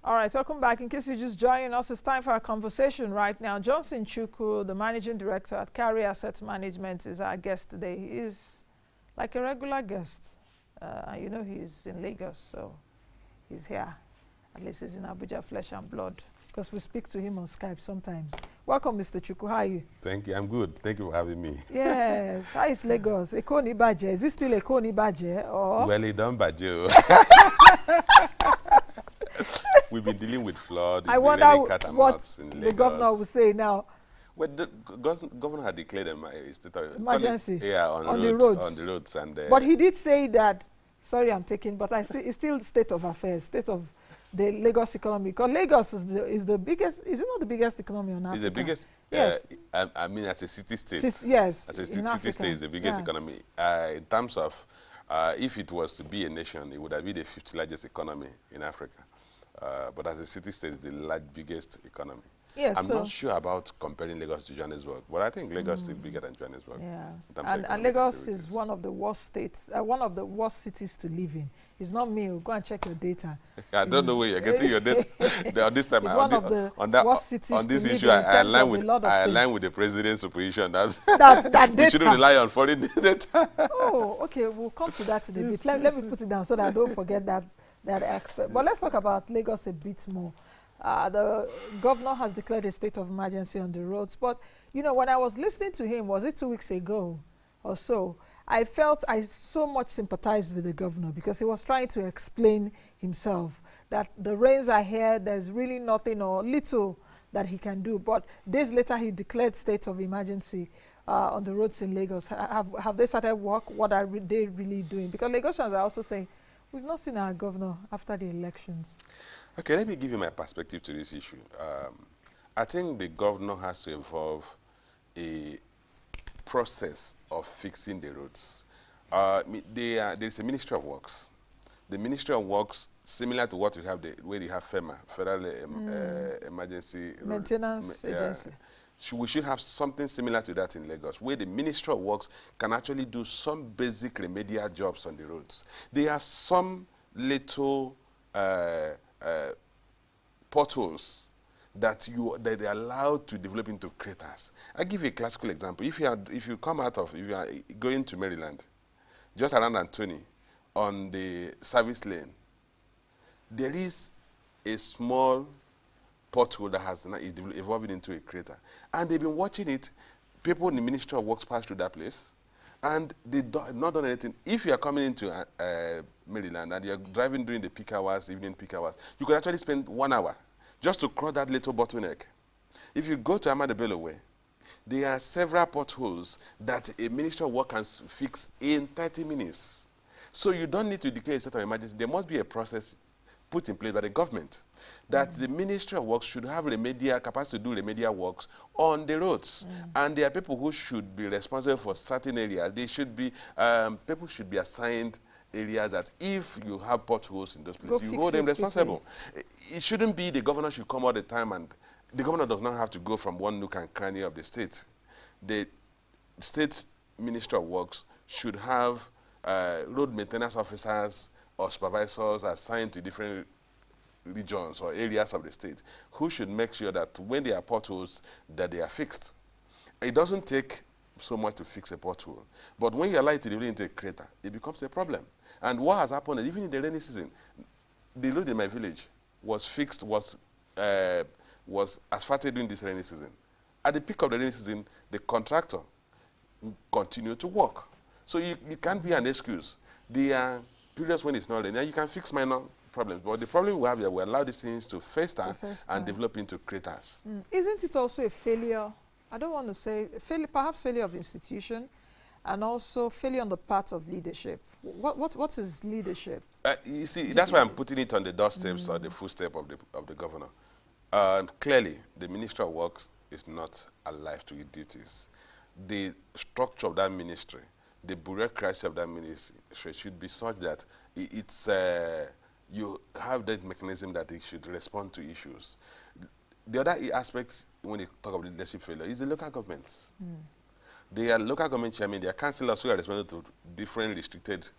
All right, welcome back. In case you're just joining us, it's time for our conversation right now. Johnson Chukwu, the managing director at Cowry Assets Management, is our guest today. He is like a regular guest. And you know he's in Lagos, so he's here. At least he's in Abuja, flesh and blood, because we speak to him on Skype sometimes. Welcome, Mr. Chukwu. How are you? Thank you. I'm good. Thank you for having me. Yes. How is Lagos? Eko ni baje. Is it still Eko ni baje? Or? Well, it done, Bajo. We've been dealing with flood. I wonder what the governor will say now. Well, the governor had declared a state of emergency. Yeah, on the roads. On the roads, and but he did say that. Sorry, I'm taking, but it's still state of affairs, state of the Lagos economy. Because Lagos is the biggest. Is it not the biggest economy on Africa? It's the biggest. Yes. I mean, as a city state. Yes. As a city state, it's the biggest economy. In terms of, if it was to be a nation, it would have been the 5th largest economy in Africa. But as a city state, it's the biggest economy. Yes, I'm not sure about comparing Lagos to Johannesburg, but I think Lagos is bigger than Johannesburg. Yeah, and Lagos is one of the worst states, one of the worst cities to live in. It's not me. Go and check your data. I don't know where you're getting your data. This time, it's one of the worst cities on this to issue, live in I align with the president's position. That we shouldn't rely on foreign data. Oh, okay. We'll come to that in a bit. Let me put it down so that I don't forget that aspect. But let's talk about Lagos a bit more. The governor has declared a state of emergency on the roads. But, you know, when I was listening to him, was it 2 weeks ago or so, I felt I so much sympathized with the governor because he was trying to explain himself that the rains are here, there's really nothing or little that he can do. But days later, he declared state of emergency on the roads in Lagos. Have they started work? What are they really doing? Because Lagosians are also saying, we've not seen our governor after the elections. Okay, let me give you my perspective to this issue. I think the governor has to involve a process of fixing the roads. There's a Ministry of Works. The Ministry of Works, similar to what you have, where you have FEMA, Federal Emergency Maintenance Agency. We should have something similar to that in Lagos, where the Ministry of Works can actually do some basic remedial jobs on the roads. There are some little potholes that they are allowed to develop into craters. I'll give you a classical example. If you are going to Maryland, just around Anthony, on the service lane, there is a small pothole that has evolved into a crater. And they've been watching it. People in the Ministry of Works pass through that place, and they have not done anything. If you are coming into Maryland and you're driving during the peak hours, evening peak hours, you could actually spend 1 hour just to cross that little bottleneck. If you go to Ahmadu Bello Way, there are several potholes that a Ministry of Works can fix in 30 minutes. So you don't need to declare a state of emergency. There must be a process put in place by the government that the Ministry of Works should have capacity to do remedial works on the roads. And there are people who should be responsible for certain areas. They should be, people should be assigned areas that if you have potholes in those places, you hold them responsible. It shouldn't be the governor should come all the time, and the governor does not have to go from one nook and cranny of the state. The state Ministry of Works should have road maintenance officers or supervisors assigned to different regions or areas of the state who should make sure that when there are potholes, that they are fixed. It doesn't take so much to fix a pothole, but when you allow it to develop into a crater, it becomes a problem. And what has happened is, even in the rainy season, the road in my village was asphalted during this rainy season. At the peak of the rainy season, the contractor continued to work. So you can't be an excuse. There are periods when it's not raining, you can fix minor problems. But the problem we have here, we allow these things to fester and develop into craters. Isn't it also a failure? I don't want to say perhaps failure of institution, and also failure on the part of leadership. What is leadership? You see, that's why I'm putting it on the doorsteps or the footstep of the governor. Clearly, the Ministry of Works is not alive to its duties. The structure of that ministry, the bureaucracy of that ministry should be such that you have that mechanism that it should respond to issues. The other aspect, when you talk about leadership failure, is the local governments. They are local government chairmen, they are councillors who are responsible to different restricted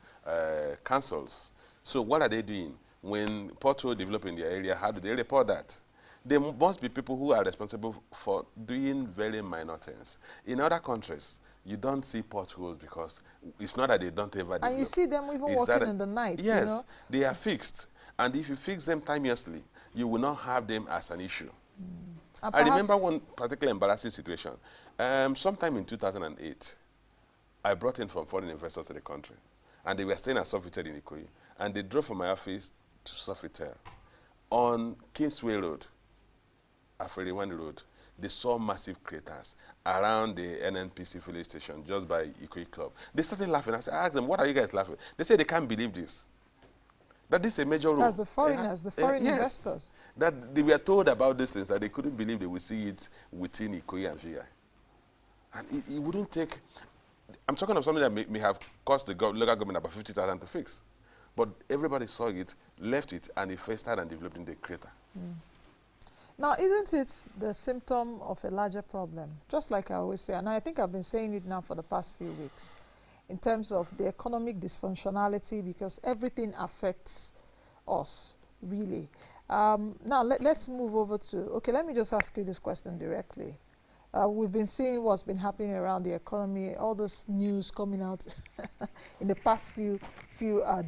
councils. So what are they doing? When pothole develop in their area, how do they report that? There must be people who are responsible for doing very minor things. In other countries, you don't see potholes because it's not that they don't ever develop. And you see them even working in the night, yes, you know? they are fixed. And if you fix them timeously, you will not have them as an issue. I remember one particularly embarrassing situation. Sometime in 2008, I brought in from foreign investors to the country. And they were staying at Sofitel in Ikoyi. And they drove from my office to Sofitel. On Kingsway Road, Aferiwani Road, they saw massive craters around the NNPC filling station just by Ikoyi Club. They started laughing. I asked them, what are you guys laughing? They said they can't believe this. That this is a major role. That's the foreigners, the foreign investors. That they were told about these things and they couldn't believe they would see it within Ikoyi and VI. And it wouldn't take, I'm talking of something that may have cost the local government about 50,000 to fix. But everybody saw it, left it, and it festered and developed in the crater. Now, isn't it the symptom of a larger problem? Just like I always say, and I think I've been saying it now for the past few weeks, in terms of the economic dysfunctionality, because everything affects us, really. Now, let's move over to, okay, let me just ask you this question directly. We've been seeing what's been happening around the economy, all this news coming out in the past few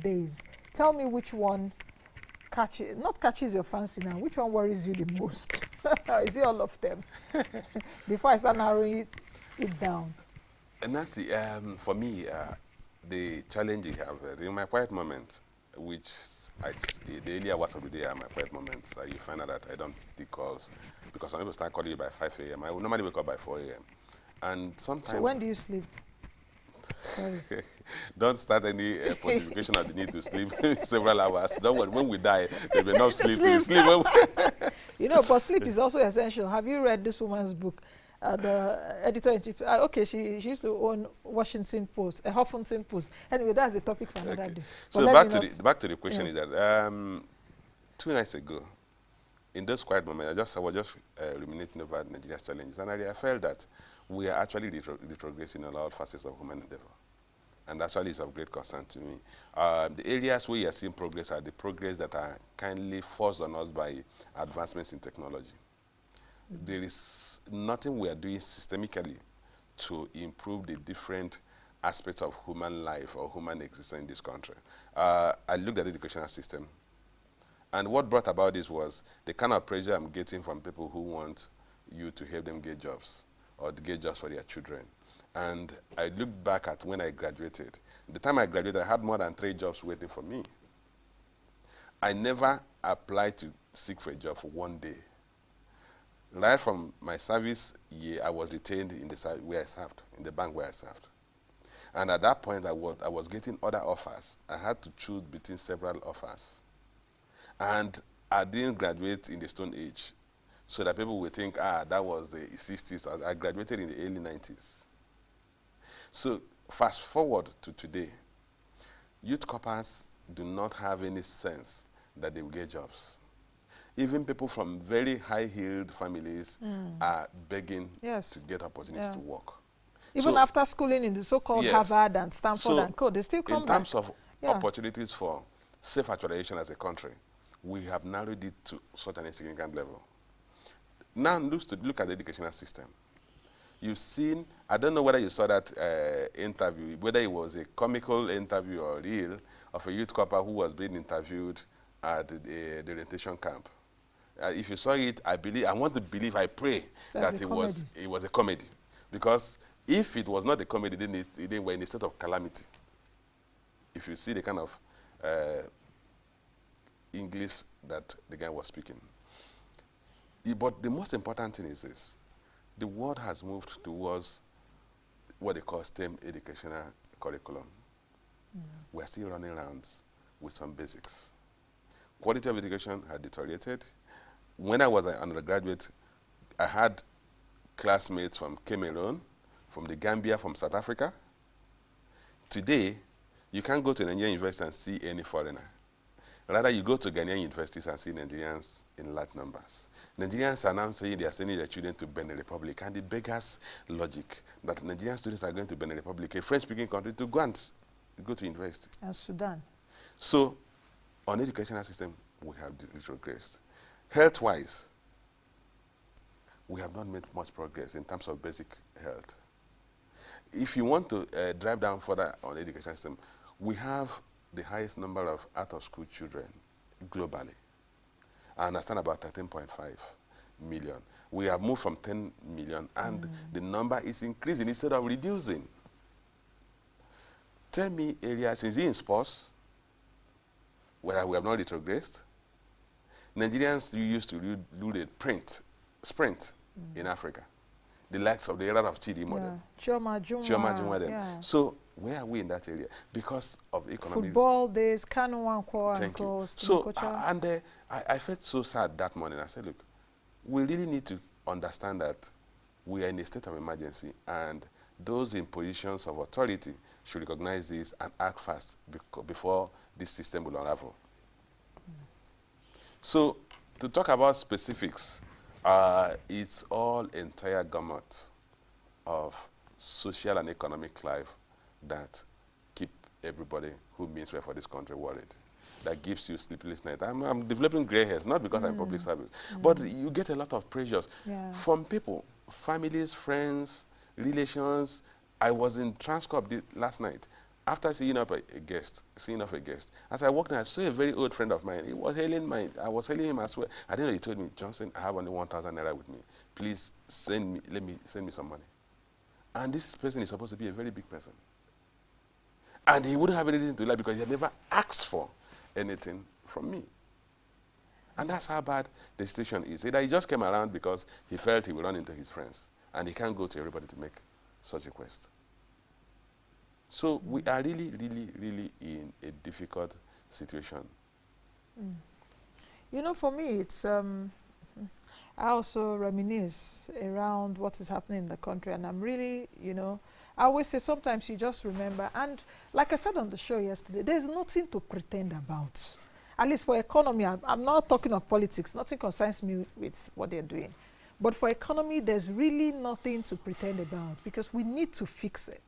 days. Tell me which one catches your fancy now. Which one worries you the most? Is it all of them? Before I start narrowing it down. Nancy, for me, the challenge you have in my quiet moments, which the earlier hours of the day are my quiet moments, you find out that I don't take calls because some people start calling you by 5 a.m. I will normally wake up by 4 a.m. And sometimes... So when do you sleep? Sorry. Don't start any pontification of the need to sleep several hours. Don't worry, when we die, there will not sleep. Sleep. You know, but sleep is also essential. Have you read this woman's book? The editor-in-chief, okay, she used to own Washington Post, Huffington Post. Anyway, that's a topic for another day. So back to the question is that 2 nights ago, in those quiet moments, I was just ruminating over Nigeria's challenges, and I felt that we are actually retrogressing in all facets of human endeavor. And actually is of great concern to me. The areas where you are seeing progress are the progress that are kindly forced on us by advancements in technology. There is nothing we are doing systemically to improve the different aspects of human life or human existence in this country. I looked at the educational system, and what brought about this was the kind of pressure I'm getting from people who want you to help them get jobs or to get jobs for their children. And I looked back at when I graduated. The time I graduated, I had more than 3 jobs waiting for me. I never applied to seek for a job for 1 day. Right from my service year, I was retained in the where I served, in the bank where I served. And at that point, I was getting other offers. I had to choose between several offers. And I didn't graduate in the Stone Age, so that people would think, that was the 60s. I graduated in the early 90s. So fast forward to today, youth corpers do not have any sense that they will get jobs. Even people from very high-heeled families are begging to get opportunities to work. Even after schooling in the so-called Harvard and Stanford and Co., they still come back. In terms of opportunities for self-actualization as a country, we have narrowed it to such an insignificant level. Now look at the educational system. You've seen, I don't know whether you saw that interview, whether it was a comical interview or real, of a youth corper who was being interviewed at the orientation camp. If you saw it, I want to believe, I pray that it was a comedy. Because if it was not a comedy, then they were in a state of calamity. If you see the kind of English that the guy was speaking. But the most important thing is this. The world has moved towards what they call STEM educational curriculum. We're still running around with some basics. Quality of education had deteriorated. When I was an undergraduate, I had classmates from Cameroon, from the Gambia, from South Africa. Today, you can't go to a Nigerian university and see any foreigner. Rather, you go to Ghanaian universities and see Nigerians in large numbers. Nigerians are now saying they are sending their children to Benin Republic, and it beggars logic that Nigerian students are going to Benin Republic, a French-speaking country, to go to university. And Sudan. So, On educational system, we have retrogressed. Health-wise, we have not made much progress in terms of basic health. If you want to drive down further on the education system, we have the highest number of out-of-school children globally. I understand about 13.5 million. We have moved from 10 million, and the number is increasing instead of reducing. Tell me areas, is it in sports, where we have not retrogressed? Nigerians used to do the sprint in Africa. The likes of the era of Chidi model. Chioma Jumwa. Yeah. So where are we in that area? Because of economic... Football days, canoe and Thank you. So, I felt so sad that morning. I said, look, we really need to understand that we are in a state of emergency, and those in positions of authority should recognize this and act fast before this system will unravel. So, to talk about specifics, it's all entire gamut of social and economic life that keep everybody who means well for this country worried. That gives you sleepless nights. I'm developing gray hairs, not because I'm public service, but you get a lot of pressures from people, families, friends, relations. I was in Transcorp last night. After seeing off a guest, as I walked in, I saw a very old friend of mine. He was hailing I was hailing him as well. I didn't know, he told me, Johnson, I have only 1,000 naira with me. Please send me some money. And this person is supposed to be a very big person. And he wouldn't have anything to like because he had never asked for anything from me. And that's how bad the situation is. Either he just came around because he felt he would run into his friends, and he can't go to everybody to make such a request. So we are really, really, really in a difficult situation. You know, for me, it's, I also reminisce around what is happening in the country, and I'm really, you know, I always say sometimes you just remember, and like I said on the show yesterday, there's nothing to pretend about. At least for economy, I'm not talking of politics, nothing concerns me with what they're doing. But for economy, there's really nothing to pretend about because we need to fix it.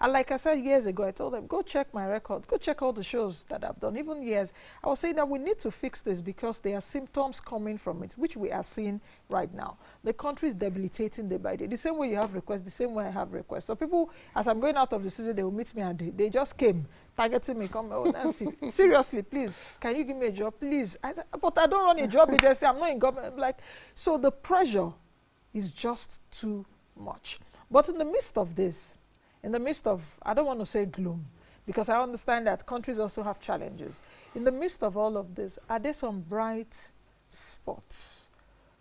And like I said years ago, I told them, go check my record, go check all the shows that I've done, even years. I was saying that we need to fix this because there are symptoms coming from it, which we are seeing right now. The country is debilitating day by day. The same way you have requests, the same way I have requests. So people, as I'm going out of the studio, they will meet me and they just came, targeting me, come, oh, Nancy, seriously, please, can you give me a job, please? But I don't run a job agency, I'm not in government. Like, so the pressure is just too much. But in the midst of this, in the midst of, I don't want to say gloom, because I understand that countries also have challenges. In the midst of all of this, are there some bright spots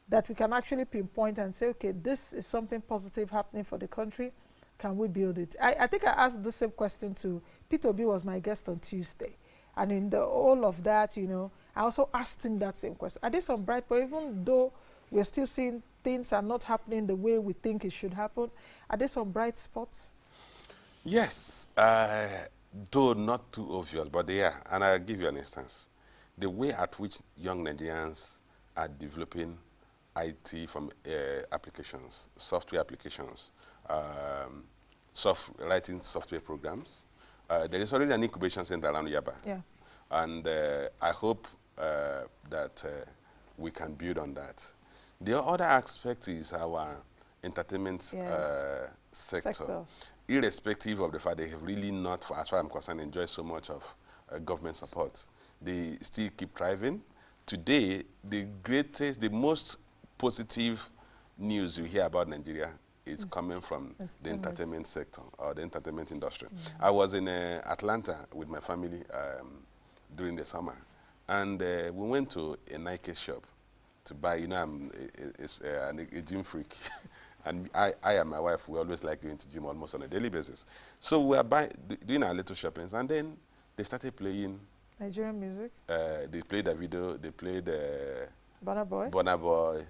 that we can actually pinpoint and say, okay, this is something positive happening for the country? Can we build it? I think I asked the same question to Peter Obi, was my guest on Tuesday. And in all of that, you know, I also asked him that same question. Are there some bright spots, even though we're still seeing things are not happening the way we think it should happen, are there some bright spots? Yes, though not too obvious, but they are. And I'll give you an instance. The way at which young Nigerians are developing IT from applications, software applications, writing software programs. There is already an incubation center around Yaba. Yeah. And I hope that we can build on that. The other aspect is our entertainment sector. Irrespective of the fact they have really not, as far as I'm concerned, enjoyed so much of government support. They still keep thriving. Today, the most positive news you hear about Nigeria is coming from the entertainment sector or the entertainment industry. I was in Atlanta with my family during the summer, and we went to a Nike shop to buy, you know, I'm a gym freak. And I and my wife, we always like going to gym almost on a daily basis. So we are doing our little shoppings, and then they started playing Nigerian music. They played Davido, they played Burna Boy.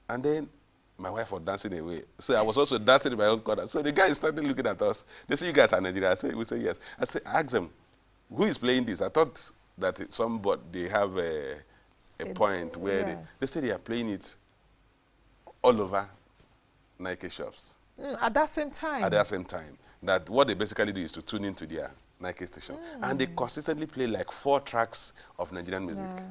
And then my wife was dancing away. So I was also dancing in my own corner. So the guys started looking at us. They say, you guys are Nigerian. We say yes. I asked them, who is playing this? I thought that somebody, they have a point where they say they are playing it all over Nike shops. At that same time? At that same time. That what they basically do is to tune into their Nike station. And they consistently play like 4 tracks of Nigerian music. Yeah.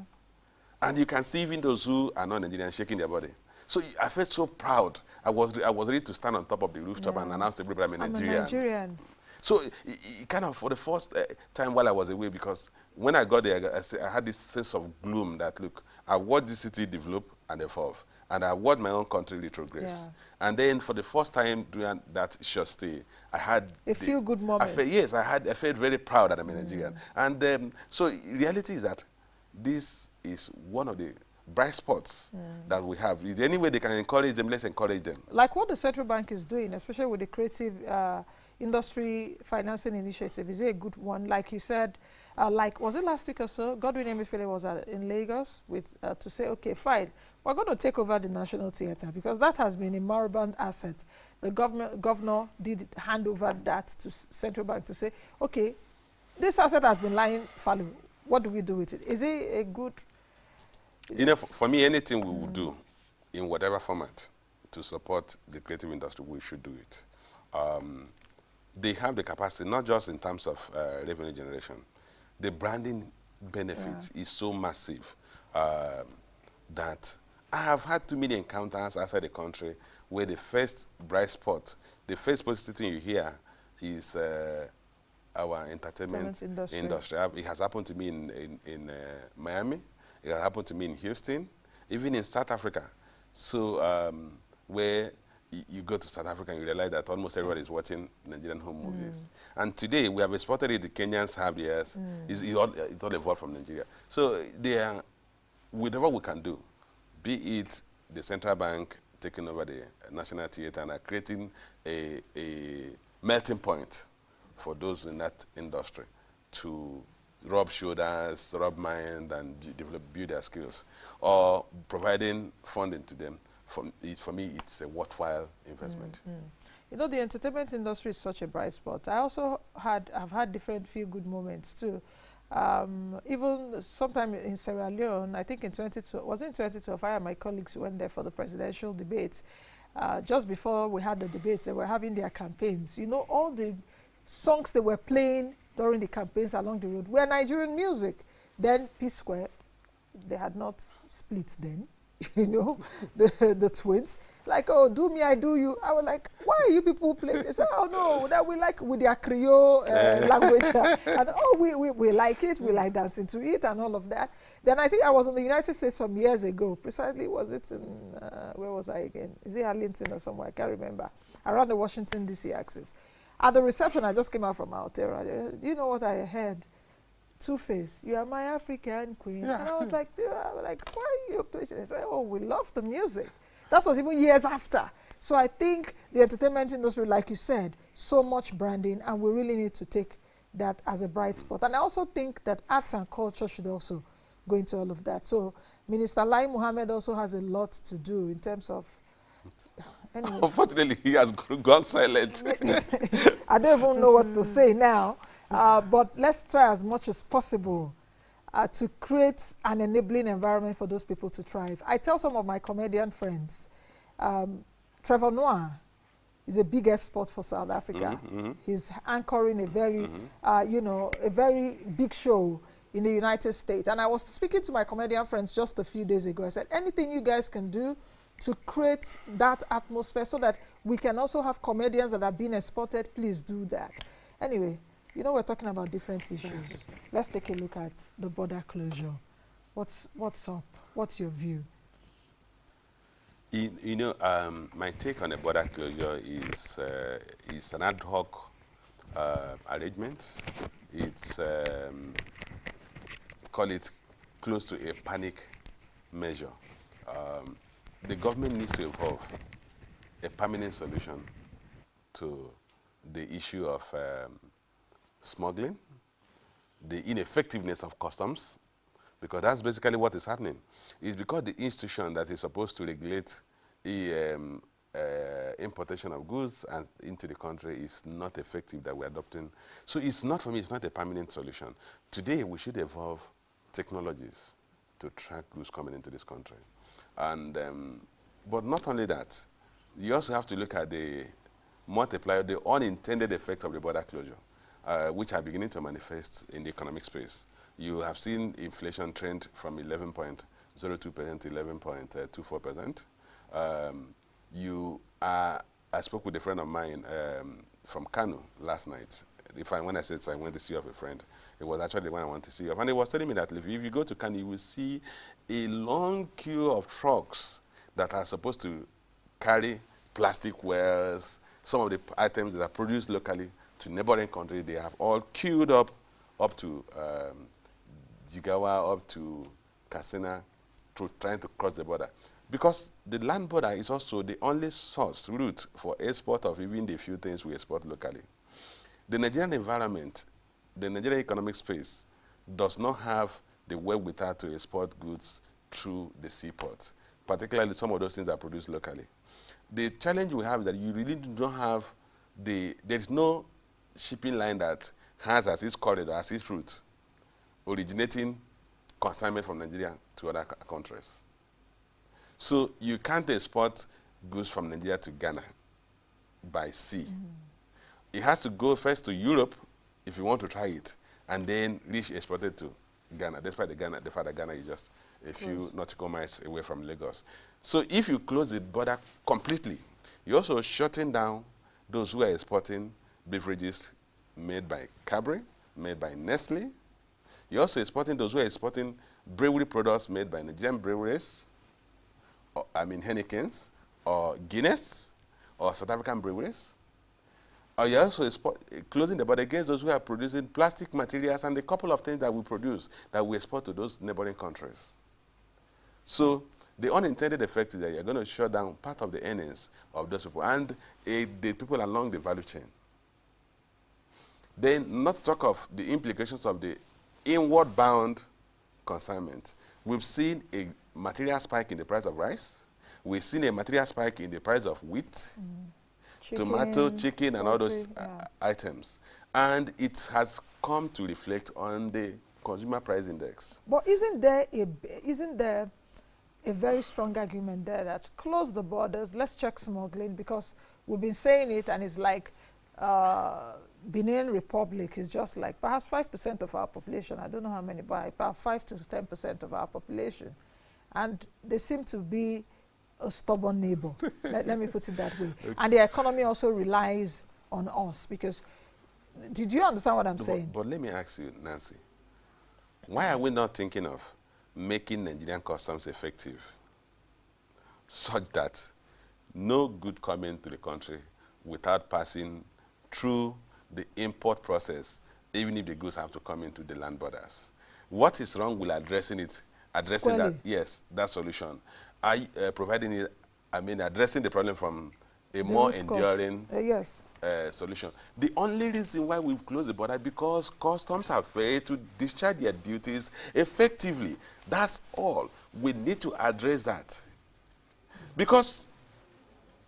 And you can see even those who are not Nigerian shaking their body. So I felt so proud. I was ready to stand on top of the rooftop and announce to everybody I'm a Nigerian. I'm a Nigerian. So it kind of, for the first time while I was away, because when I got there, I had this sense of gloom that, look, I watched this city develop and evolve, and I watched my own country retrogress. Yeah. And then for the first time during that short stay, I had a feel-good moment. Yes, I felt very proud that I'm a Nigerian. And so reality is that this is one of the bright spots that we have. Is there any way they can encourage them? Let's encourage them. Like what the central bank is doing, especially with the creative industry financing initiative, is it a good one? Like you said, like was it last week or so? Godwin Emefiele was in Lagos with to say, okay, fine, we're going to take over the National Theatre because that has been a moribund asset. The governor did hand over that to central bank to say, okay, this asset has been lying fallow. What do we do with it? Is it a good? You know, for me, anything we will do in whatever format to support the creative industry, we should do it. They have the capacity, not just in terms of revenue generation. The branding benefits is so massive that I have had too many encounters outside the country where the first bright spot, the first positive thing you hear is our entertainment industry. It has happened to me in Miami. It has happened to me in Houston, even in South Africa. So where you go to South Africa and you realize that almost everybody is watching Nigerian home movies. And today we have spotted it, the Kenyans have theirs. It all evolved from Nigeria. So whatever we can do, be it the central bank taking over the National Theatre and creating a melting point for those in that industry to rub shoulders, rub mind, and build their skills, or providing funding to them. For me, it's a worthwhile investment. You know, the entertainment industry is such a bright spot. I also have had different feel-good moments too. Even sometime in Sierra Leone, I think in 2012, was it in 2012, I and my colleagues went there for the presidential debates. Just before we had the debates, they were having their campaigns. You know, all the songs they were playing during the campaigns along the road were Nigerian music. Then P-Square, they had not split then. You know, the twins, like, oh, do me, I do you. I was like, why are you people playing? They said, oh no, that we like with their Creole language, and oh, we like it, we like dancing to it, and all of that. Then I think I was in the United States some years ago. Precisely, was it in where was I again? Is it Arlington or somewhere? I can't remember. Around the Washington D.C. axis. At the reception, I just came out from Altera. Do you know what I heard? Two-Face, you are my African queen. Yeah. And I was like, why are you playing? They said, oh, we love the music. That was even years after. So I think the entertainment industry, like you said, so much branding, and we really need to take that as a bright spot. And I also think that arts and culture should also go into all of that. So Minister Lai Mohammed also has a lot to do in terms of... Anyway. Unfortunately, he has gone silent. I don't even know what to say now. But let's try as much as possible to create an enabling environment for those people to thrive. I tell some of my comedian friends, Trevor Noah is a big export for South Africa. He's anchoring a very, a very big show in the United States. And I was speaking to my comedian friends just a few days ago. I said, anything you guys can do to create that atmosphere so that we can also have comedians that are being exported, please do that. Anyway, you know, we're talking about different issues. Let's take a look at the border closure. What's up? What's your view? You know, my take on the border closure is an ad hoc arrangement. It's, call it close to a panic measure. The government needs to evolve a permanent solution to the issue of smuggling, the ineffectiveness of customs, because that's basically what is happening. It's because the institution that is supposed to regulate the importation of goods and into the country is not effective that we're adopting. So it's not, for me, it's not a permanent solution. Today, we should evolve technologies to track goods coming into this country. And, but not only that, you also have to look at the multiplier, the unintended effect of the border closure. which are beginning to manifest in the economic space. You have seen inflation trend from 11.02% to 11.24%. I spoke with a friend of mine from Kano last night. When I said I went to see off a friend, it was actually the one I wanted to see off. And he was telling me that if you go to Kano, you will see a long queue of trucks that are supposed to carry plastic wares, some of the items that are produced locally to neighboring countries. They have all queued up to Jigawa, up to Katsina, trying to cross the border. Because the land border is also the only source route for export of even the few things we export locally. The Nigerian environment, the Nigerian economic space, does not have the wherewithal to export goods through the seaports, particularly some of those things that are produced locally. The challenge we have is that you really don't have there is no shipping line that has as its corridor, as its route, originating consignment from Nigeria to other countries. So you can't export goods from Nigeria to Ghana by sea. It has to go first to Europe if you want to try it, and then reach exported to Ghana. Despite the fact that Ghana is just a few nautical miles away from Lagos. So if you close the border completely, you're also shutting down those who are exporting beverages made by Cowry, made by Nestle. You're also exporting those who are exporting brewery products made by Nigerian breweries, Henneken's, or Guinness, or South African breweries. Or you're also closing the border against those who are producing plastic materials and a couple of things that we produce that we export to those neighboring countries. So the unintended effect is that you're going to shut down part of the earnings of those people and the people along the value chain. Then not to talk of the implications of the inward bound consignment. We've seen a material spike in the price of rice. We've seen a material spike in the price of wheat, tomato, chicken, and all those items. And it has come to reflect on the consumer price index. But isn't there a very strong argument there that close the borders, let's check smuggling, because we've been saying it and it's like Benin Republic is just like perhaps 5% of our population. I don't know how many, but about 5 to 10% of our population. And they seem to be a stubborn neighbor. let me put it that way. Okay. And the economy also relies on us, because did you understand what I'm saying? But let me ask you, Nancy, why are we not thinking of making Nigerian customs effective such that no good coming to the country without passing through the import process, even if the goods have to come into the land borders? What is wrong with addressing that? Yes, that solution. Providing it, addressing the problem from a more enduring solution. The only reason why we've closed the border is because customs have failed to discharge their duties effectively. That's all. We need to address that. Because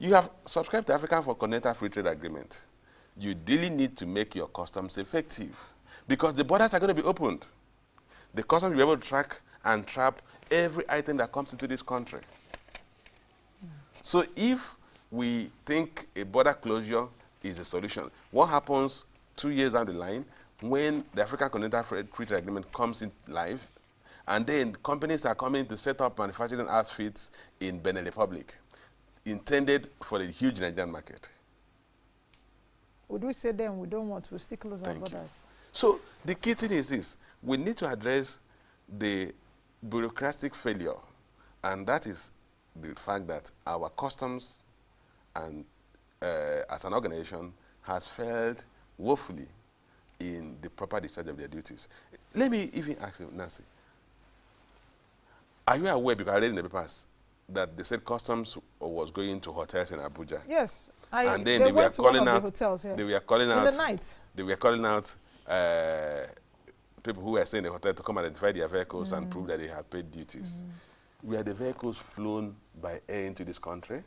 you have subscribed to African Continental Free Trade Agreement. You really need to make your customs effective, because the borders are going to be opened. The customs will be able to track and trap every item that comes into this country. So if we think a border closure is a solution, what happens 2 years down the line when the African Continental Free Trade Agreement comes in live, and then companies are coming to set up manufacturing outfits in Benin Republic, intended for the huge Nigerian market? Would we say then we don't want to still close our borders? So the key thing is this: we need to address the bureaucratic failure, and that is the fact that our customs and as an organization has failed woefully in the proper discharge of their duties. Let me even ask you, Nancy, are you aware, because I read in the papers, that they said customs was going to hotels in Abuja? Yes. And then they were calling out hotels, they were calling out in the night. They were calling out people who were staying in the hotel to come identify their vehicles and prove that they have paid duties. Were the vehicles flown by air into this country?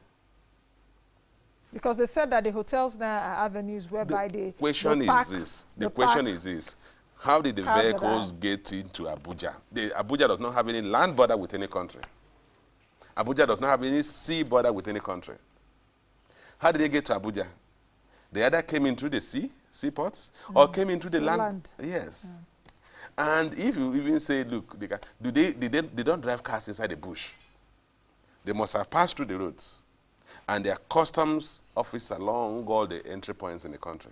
Because they said that the hotels now are avenues whereby the question is this: how did the vehicles get into Abuja? Abuja does not have any land border with any country. Abuja does not have any sea border with any country. How did they get to Abuja? They either came in through the sea, seaports or came into the land. land. Yes. And if you even say, look, they don't drive cars inside the bush. They must have passed through the roads. And there are customs office along all the entry points in the country.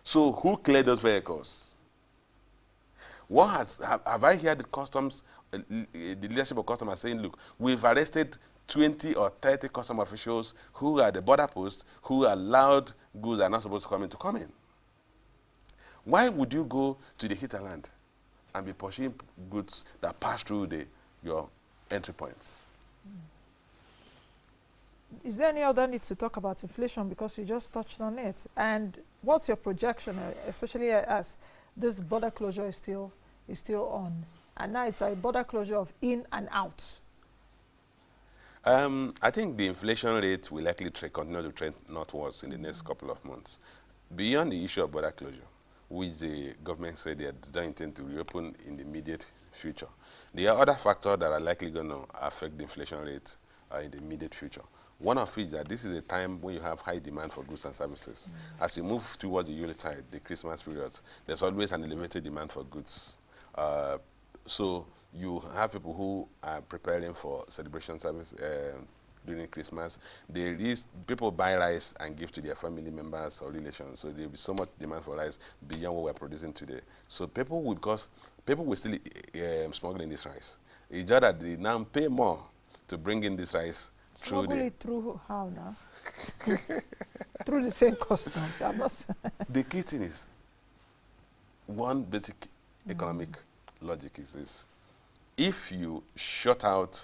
So who cleared those vehicles? Have I heard the customs, the leadership of customs are saying, look, we've arrested 20 or 30 custom officials who are at the border post who allowed goods that are not supposed to come in. Why would you go to the hinterland and be pursuing goods that pass through your entry points? Is there any other need to talk about inflation, because you just touched on it? And what's your projection, especially as this border closure is still on, and now it's a border closure of in and out? I think the inflation rate will likely continue to trend northwards in the next couple of months. Beyond the issue of border closure, which the government said they don't intend to reopen in the immediate future, there are other factors that are likely going to affect the inflation rate in the immediate future. One of which is that this is a time when you have high demand for goods and services. As you move towards the Yuletide, the Christmas period, there's always an elevated demand for goods. So you have people who are preparing for celebration service during Christmas. People buy rice and give to their family members or relations. So there will be so much demand for rice beyond what we're producing today. So because people will still smuggle in this rice. It's just that they now pay more to bring in this rice. Through how now? Through the same customs, I must. The key thing is, one basic economic logic is this: if you shut out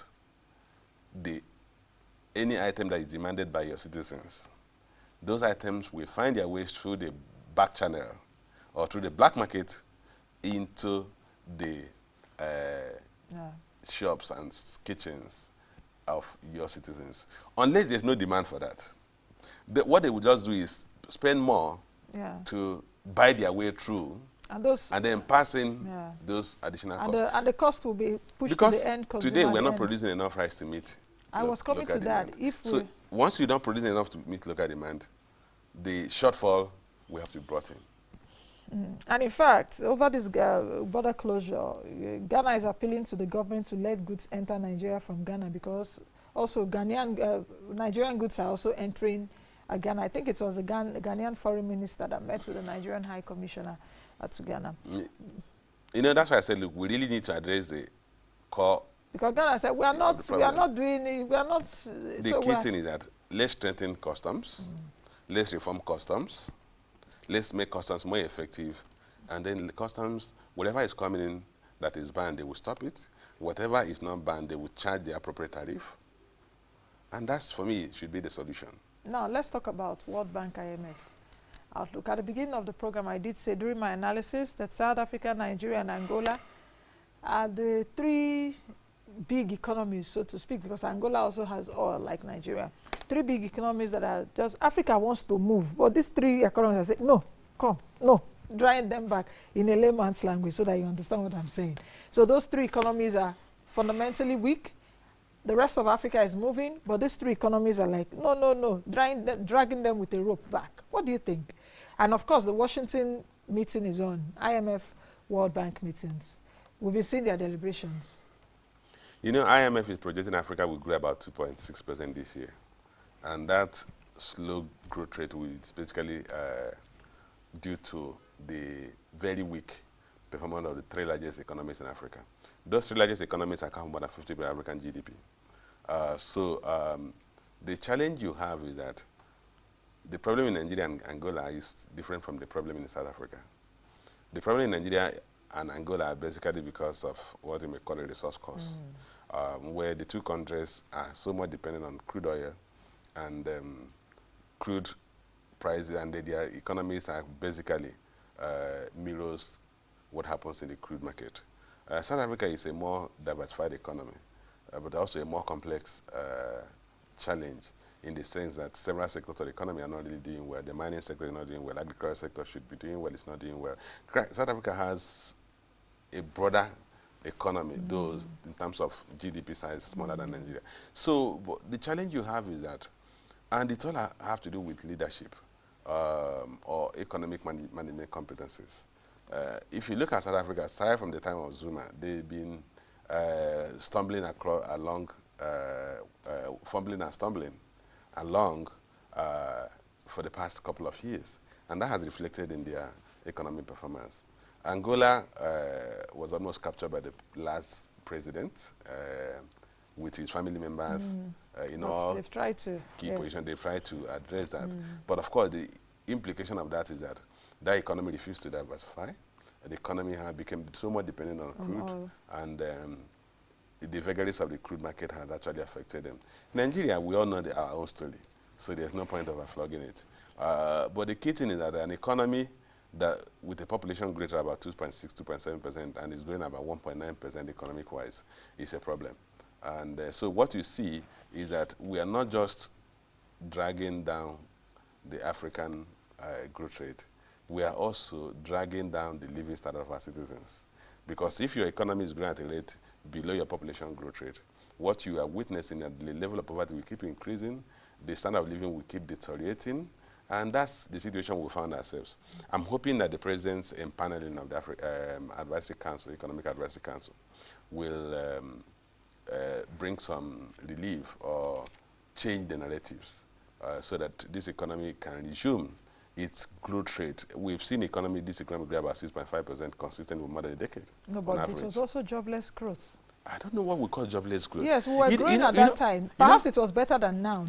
any item that is demanded by your citizens, those items will find their way through the back channel or through the black market into the shops and kitchens of your citizens, unless there's no demand for that. What they would just do is spend more to buy their way through, and then pass in those additional costs. And the cost will be pushed because to the end consumer. Today we're not producing enough rice to meet I was coming to that. So once you don't produce enough to meet local demand, the shortfall will have to be brought in. And in fact, over this border closure, Ghana is appealing to the government to let goods enter Nigeria from Ghana, because also Nigerian goods are also entering Ghana. I think it was the Ghanaian foreign minister that met with the Nigerian High Commissioner to Ghana. You know, that's why I said, look, we really need to address the core. Because Ghana said, we are not doing it, we are not. The key thing is that let's strengthen customs, let's reform customs, let's make customs more effective, and then the customs, whatever is coming in that is banned, they will stop it. Whatever is not banned, they will charge the appropriate tariff. And that's, for me, should be the solution. Now, let's talk about World Bank IMF outlook. At the beginning of the program, I did say during my analysis that South Africa, Nigeria, and Angola are the three big economies, so to speak, because Angola also has oil like Nigeria. Three big economies that are just, Africa wants to move, but these three economies are saying, no, come, no, drying them back in a layman's language so that you understand what I'm saying. So those three economies are fundamentally weak. The rest of Africa is moving, but these three economies are like, no, no, no, dragging them with a rope back. What do you think? And of course, the Washington meeting is on, IMF World Bank meetings. We'll be seeing their deliberations. You know, IMF is projecting Africa will grow about 2.6% this year. And that slow growth rate is basically due to the very weak performance of the three largest economies in Africa. Those three largest economies account for more than 50% of African GDP. The challenge you have is that the problem in Nigeria and Angola is different from the problem in South Africa. The problem in Nigeria and Angola are basically because of what you may call a resource cost, where the two countries are so much dependent on crude oil and crude prices, and their economies are basically mirrors what happens in the crude market. South Africa is a more diversified economy, but also a more complex challenge in the sense that several sectors of the economy are not really doing well. The mining sector is not doing well. Agricultural sector should be doing well. It's not doing well. South Africa has a broader economy, though in terms of GDP size, smaller than Nigeria. So the challenge you have is that, and it all have to do with leadership. or economic management competencies. If you look at South Africa, aside from the time of Zuma, they've been fumbling and stumbling along for the past couple of years, and that has reflected in their economic performance. Angola was almost captured by the last president with his family members in all they've tried to, key positions. They've tried to address that. But of course, the implication of that is that that economy refused to diversify. The economy became so much dependent on crude, and the vagaries of the crude market has actually affected them. Nigeria, we all know our own story, so there's no point of flogging it. But the key thing is that an economy that with a population greater about 2.6, 2.7%, and is growing about 1.9% economic-wise, is a problem. And so what you see is that we are not just dragging down the African growth rate, we are also dragging down the living standard of our citizens. Because if your economy is growing at a rate below your population growth rate, what you are witnessing at the level of poverty will keep increasing, the standard of living will keep deteriorating, and that's the situation we found ourselves. I'm hoping that the president's empaneling of the Advisory Council, Economic Advisory Council, will bring some relief or change the narratives so that this economy can resume its growth rate. We've seen this economy grow about 6.5% consistent with more than a decade. No, but it was also jobless growth. I don't know what we call jobless growth. Yes, we were growing at that time. Perhaps it was better than now.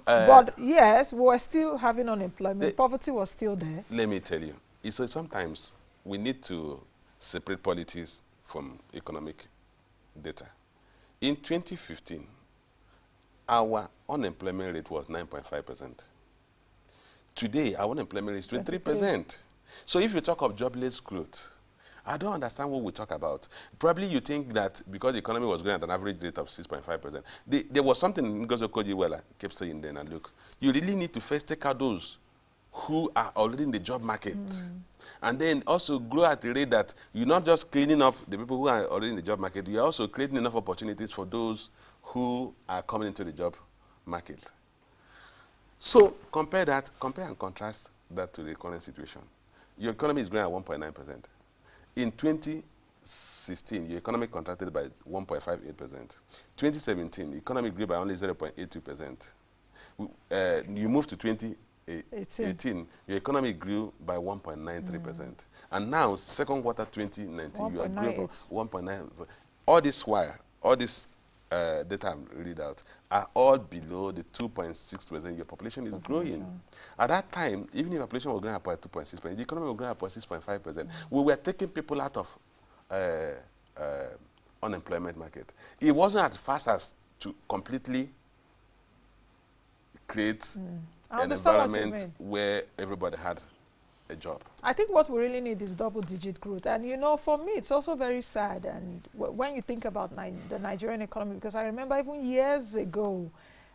But yes, we were still having unemployment. Poverty was still there. Let me tell you, so sometimes we need to separate politics from economic data. In 2015, our unemployment rate was 9.5%. Today, our unemployment rate is 23%. So if you talk of jobless growth, I don't understand what we talk about. Probably you think that because the economy was growing at an average rate of 6.5%, there was something Ngozi Okonjo-Iweala kept saying then, and look, you really need to first take out those who are already in the job market. And then also grow at the rate that you're not just cleaning up the people who are already in the job market, you're also creating enough opportunities for those who are coming into the job market. So compare and contrast that to the current situation. Your economy is growing at 1.9%. In 2016, your economy contracted by 1.58%. 2017, the economy grew by only 0.82%. You moved to 2018, your economy grew by 1.93%. And now, second quarter 2019, you are growing by 1.9%. All this while, all this data I'm read out, are all below the 2.6% your population is growing. At that time, even if the population was growing up by 2.6%, the economy was growing up by 6.5%. We were taking people out of unemployment market. It wasn't as fast as to completely create an environment where everybody had a job. I think what we really need is double-digit growth. And, you know, for me, it's also very sad. And when you think about the Nigerian economy, because I remember even years ago,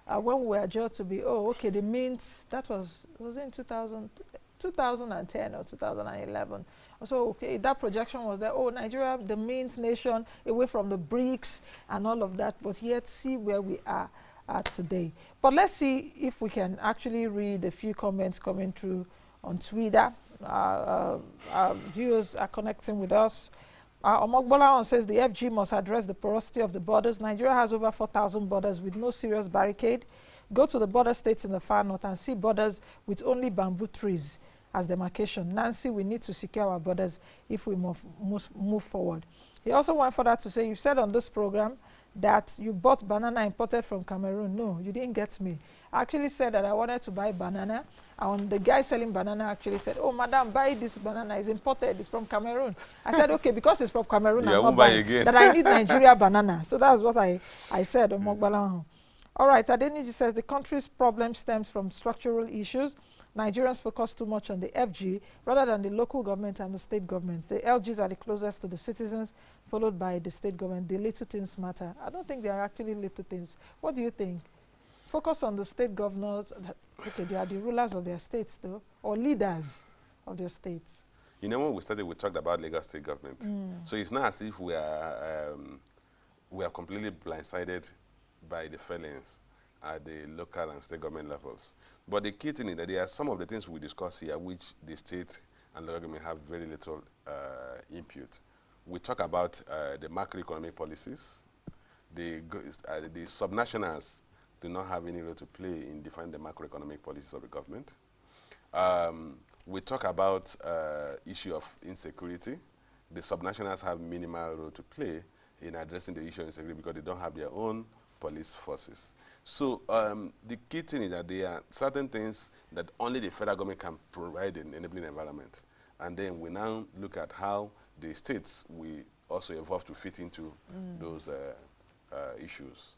when we were judged to be, the means, that was in 2010 or 2011. So, that projection was that, Nigeria, the means nation, away from the BRICS and all of that. But yet, see where we are today. But let's see if we can actually read a few comments coming through on Twitter. Our viewers are connecting with us. Omogbola says the FG must address the porosity of the borders. Nigeria has over 4,000 borders with no serious barricade. Go to the border states in the far north and see borders with only bamboo trees as demarcation. Nancy, we need to secure our borders if we move forward. He also went further to say, you said on this program that you bought banana imported from Cameroon. No, you didn't get me. I actually said that I wanted to buy banana, and the guy selling banana actually said, madam, buy this banana, it's imported, it's from Cameroon. I said, okay, because it's from Cameroon, I'm not buying that. I need Nigeria banana. So that's what I said. All right, Adeniji says the country's problem stems from structural issues. Nigerians focus too much on the FG rather than the local government and the state government. The LGs are the closest to the citizens, followed by the state government. The little things matter. I don't think they are actually little things. What do you think? Focus on the state governors. Okay, they are the rulers of their states, though, or leaders of their states. You know, when we started, we talked about Lagos state government. So it's not as if we are completely blindsided by the failings at the local and state government levels. But the key thing is that there are some of the things we discuss here which the state and local government have very little input. We talk about the macroeconomic policies. The subnationals do not have any role to play in defining the macroeconomic policies of the government. We talk about issue of insecurity. The subnationals have minimal role to play in addressing the issue of insecurity because they don't have their own police forces. So the key thing is that there are certain things that only the federal government can provide an enabling environment. And then we now look at how the states will also evolve to fit into those issues.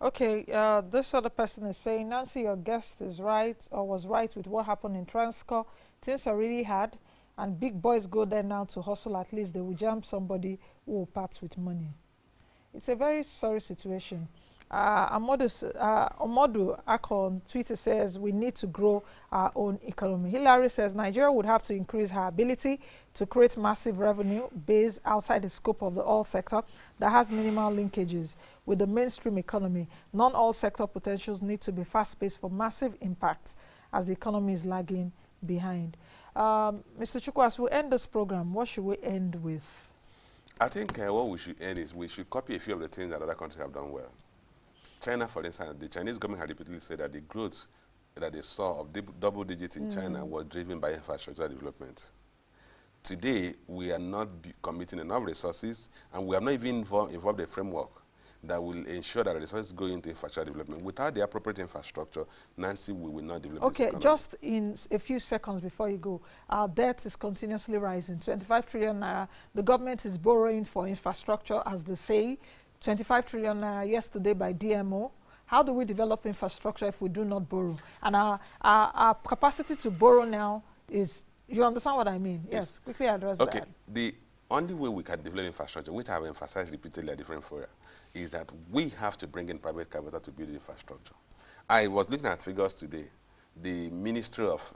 Okay, this other person is saying, Nancy, your guest is right, or was right with what happened in Transcorp. Things are really hard, and big boys go there now to hustle. At least they will jam somebody who will part with money. It's a very sorry situation. Omodu Ako on Twitter says we need to grow our own economy. Hillary says Nigeria would have to increase her ability to create massive revenue base outside the scope of the oil sector that has minimal linkages with the mainstream economy. Non-oil sector potentials need to be fast-paced for massive impact as the economy is lagging behind. Mr. Chukwu, as we end this program, what should we end with? I think what we should end is we should copy a few of the things that other countries have done well. China, for instance, the Chinese government had repeatedly said that the growth that they saw of double digits in China was driven by infrastructure development. Today, we are not committing enough resources, and we have not even involved a framework that will ensure that resources go into infrastructure development. Without the appropriate infrastructure, Nancy, we will not develop this economy. Just in a few seconds before you go, our debt is continuously rising. 25 trillion naira. The government is borrowing for infrastructure, as they say. 25 trillion naira yesterday by DMO. How do we develop infrastructure if we do not borrow? And our capacity to borrow now is, you understand what I mean? Yes, quickly address that. Okay, the only way we can develop infrastructure, which I have emphasized repeatedly at different fora, is that we have to bring in private capital to build infrastructure. I was looking at figures today. The Ministry of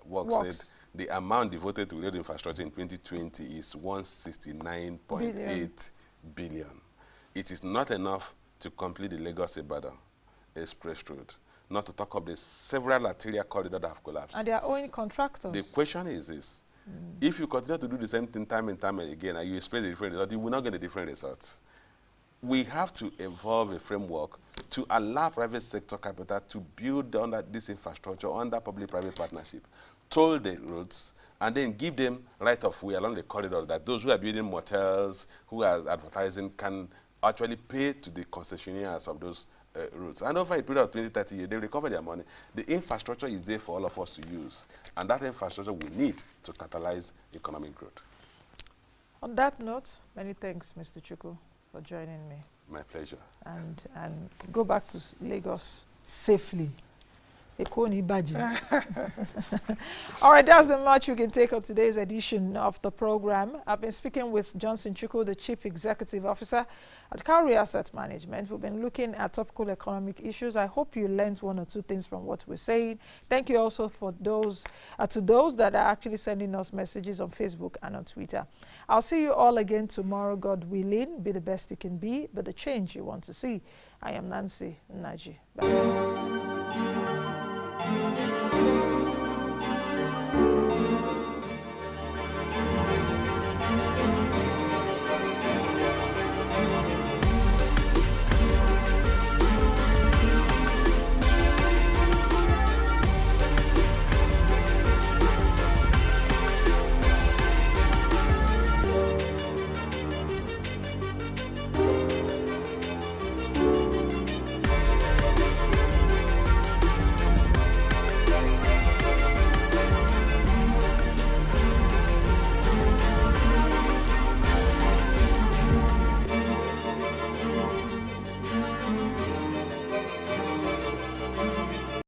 Works said the amount devoted to road infrastructure in 2020 is 169.8 billion. It is not enough to complete the Lagos-Ibadan express road, not to talk of the several arterial corridors that have collapsed. And they are owing contractors. The question is this. If you continue to do the same thing time and time again, and you expect a different result, you will not get a different result. We have to evolve a framework to allow private sector capital to build under this infrastructure under public-private partnership, toll the roads, and then give them right of way along the corridors that those who are building motels, who are advertising, can actually pay to the concessionaires of those routes. And over a period of 20, 30 years, they recover their money. The infrastructure is there for all of us to use. And that infrastructure we need to catalyze economic growth. On that note, many thanks, Mr. Chukwu, for joining me. My pleasure. And go back to Lagos safely. All right, that's the much we can take on today's edition of the program. I've been speaking with Johnson Chukwu, the Chief Executive Officer at Cowry Assets Management. We've been looking at topical economic issues. I hope you learned one or two things from what we're saying. Thank you also for those to those that are actually sending us messages on Facebook and on Twitter. I'll see you all again tomorrow, God willing. Be the best you can be, but the change you want to see. I am Nancy Naji. Bye.